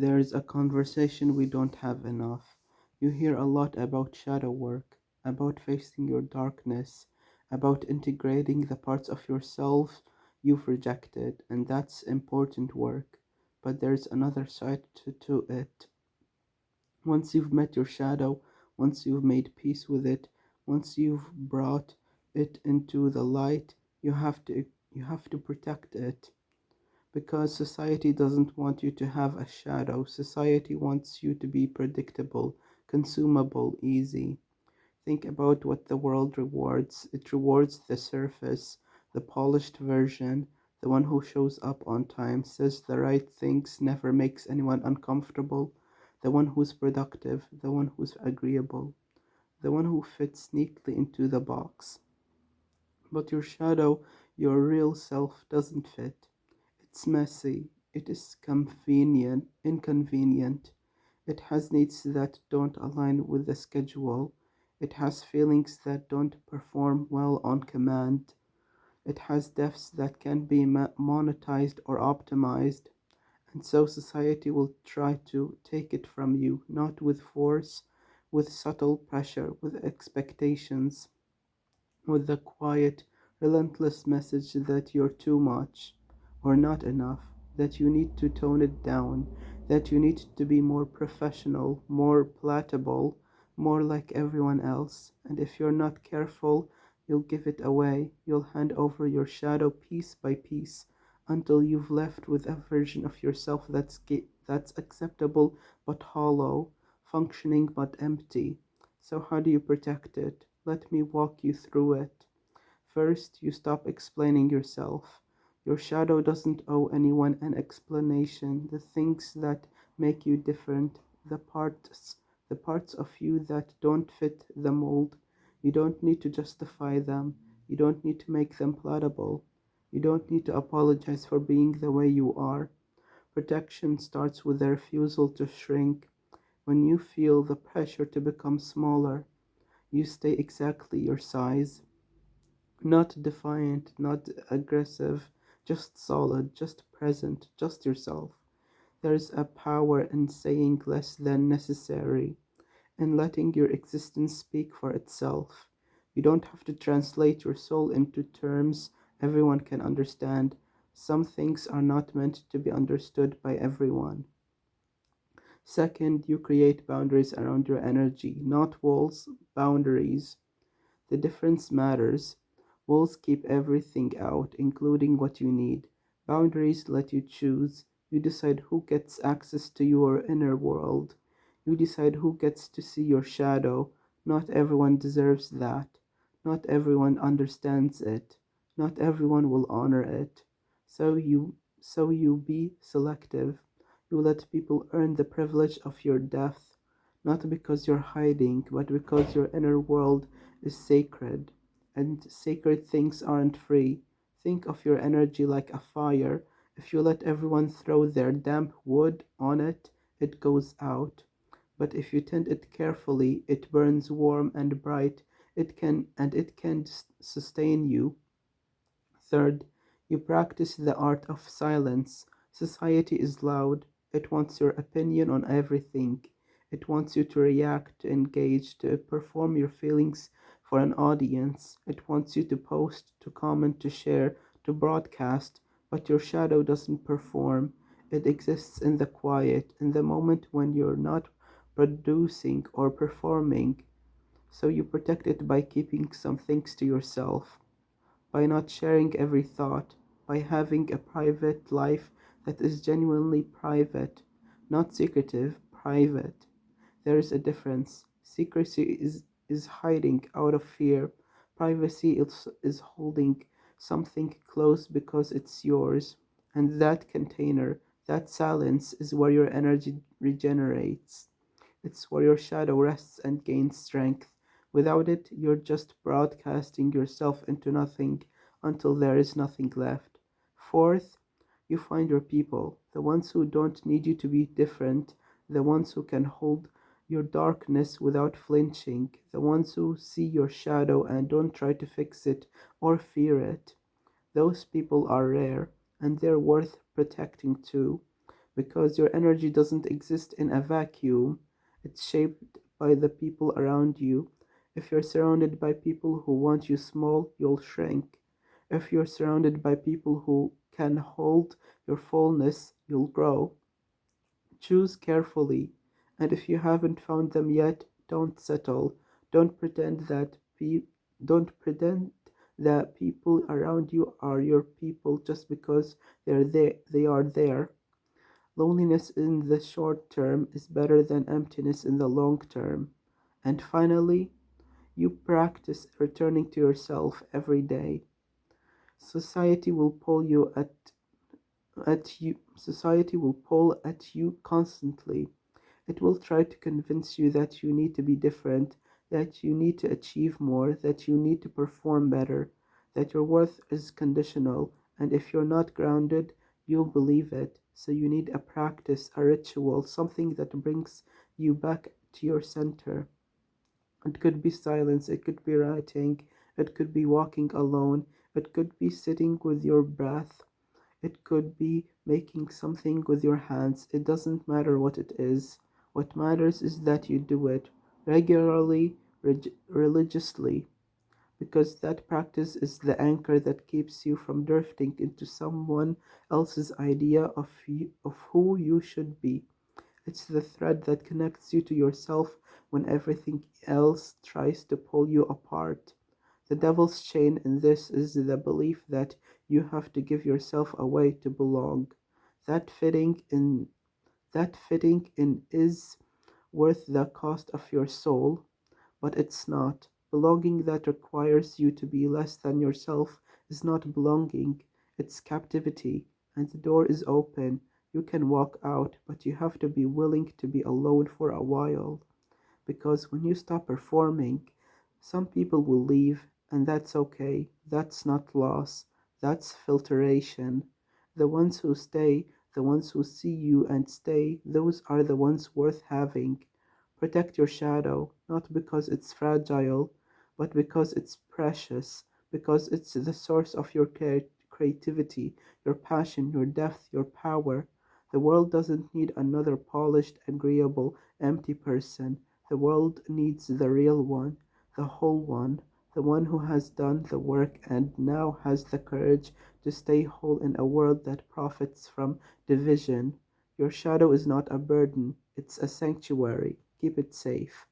There's a conversation we don't have enough. You hear a lot about shadow work, about facing your darkness, about integrating the parts of yourself you've rejected, and that's important work. But there's another side to it. Once you've met your shadow, once you've made peace with it, once you've brought it into the light, you have to protect it. Because society doesn't want you to have a shadow. Society wants you to be predictable, consumable, easy. Think about what the world rewards. It rewards the surface, the polished version, the one who shows up on time, says the right things, never makes anyone uncomfortable, the one who's productive, the one who's agreeable, the one who fits neatly into the box. But your shadow, your real self, doesn't fit. It's messy, it is inconvenient, it has needs that don't align with the schedule, it has feelings that don't perform well on command, it has depths that can be monetized or optimized, and so society will try to take it from you, not with force, with subtle pressure, with expectations, with the quiet, relentless message that you're too much or not enough, that you need to tone it down, that you need to be more professional, more palatable, more like everyone else. And if you're not careful, you'll give it away. You'll hand over your shadow piece by piece until you've left with a version of yourself that's acceptable but hollow, functioning but empty. So how do you protect it? Let me walk you through it. First, you stop explaining yourself. Your shadow doesn't owe anyone an explanation. The things that make you different, the parts of you that don't fit the mold, you don't need to justify them. You don't need to make them palatable. You don't need to apologize for being the way you are. Protection starts with the refusal to shrink. When you feel the pressure to become smaller, you stay exactly your size. Not defiant, not aggressive, just solid, just present, just yourself. There's a power in saying less than necessary, in letting your existence speak for itself. You don't have to translate your soul into terms everyone can understand. Some things are not meant to be understood by everyone. Second, you create boundaries around your energy, not walls, boundaries. The difference matters. Walls keep everything out, including what you need. Boundaries let you choose. You decide who gets access to your inner world. You decide who gets to see your shadow. Not everyone deserves that. Not everyone understands it. Not everyone will honor it. So you be selective. You let people earn the privilege of your depth, not because you're hiding, but because your inner world is sacred, and sacred things aren't free. Think of your energy like a fire. If you let everyone throw their damp wood on it, it goes out. But if you tend it carefully, it burns warm and bright. It can sustain you. Third, you practice the art of silence. Society is loud. It wants your opinion on everything. It wants you to react, to engage, to perform your feelings for an audience. It wants you to post, to comment, to share, to broadcast. But your shadow doesn't perform. It exists in the quiet, in the moment when you're not producing or performing. So you protect it by keeping some things to yourself, by not sharing every thought, by having a private life that is genuinely private, not secretive, private. There is a difference. Secrecy is hiding out of fear. Privacy is holding something close because it's yours. And that container, that silence, is where your energy regenerates. It's where your shadow rests and gains strength. Without it, you're just broadcasting yourself into nothing until there is nothing left. Fourth, you find your people, the ones who don't need you to be different, the ones who can hold your darkness without flinching, the ones who see your shadow and don't try to fix it or fear it. Those people are rare, and they're worth protecting too, because your energy doesn't exist in a vacuum. It's shaped by the people around you. If you're surrounded by people who want you small, you'll shrink. If you're surrounded by people who can hold your fullness, you'll grow. Choose carefully, and if you haven't found them yet, don't settle. Don't pretend that pe- don't pretend that people around you are your people just because they are there. Loneliness in the short term is better than emptiness in the long term. And finally, you practice returning to yourself every day. Society will pull you at you Society will pull at you constantly. It will try to convince you that you need to be different, that you need to achieve more, that you need to perform better, that your worth is conditional, and if you're not grounded, you'll believe it. So you need a practice, a ritual, something that brings you back to your center. It could be silence, it could be writing, it could be walking alone, it could be sitting with your breath, it could be making something with your hands. It doesn't matter what it is. What matters is that you do it regularly, religiously, because that practice is the anchor that keeps you from drifting into someone else's idea of who you should be. It's the thread that connects you to yourself when everything else tries to pull you apart. The devil's chain in this is the belief that you have to give yourself away to belong. That fitting in that fitting in is worth the cost of your soul, but it's not. Belonging that requires you to be less than yourself is not belonging, it's captivity, and the door is open. You can walk out, but you have to be willing to be alone for a while. Because when you stop performing, some people will leave, and that's okay. That's not loss, that's filtration. The ones who stay, the ones who see you and stay, those are the ones worth having. Protect your shadow, not because it's fragile, but because it's precious, because it's the source of your creativity, your passion, your depth, your power. The world doesn't need another polished, agreeable, empty person. The world needs the real one, the whole one, the one who has done the work and now has the courage to stay whole in a world that profits from division. Your shadow is not a burden, it's a sanctuary. Keep it safe.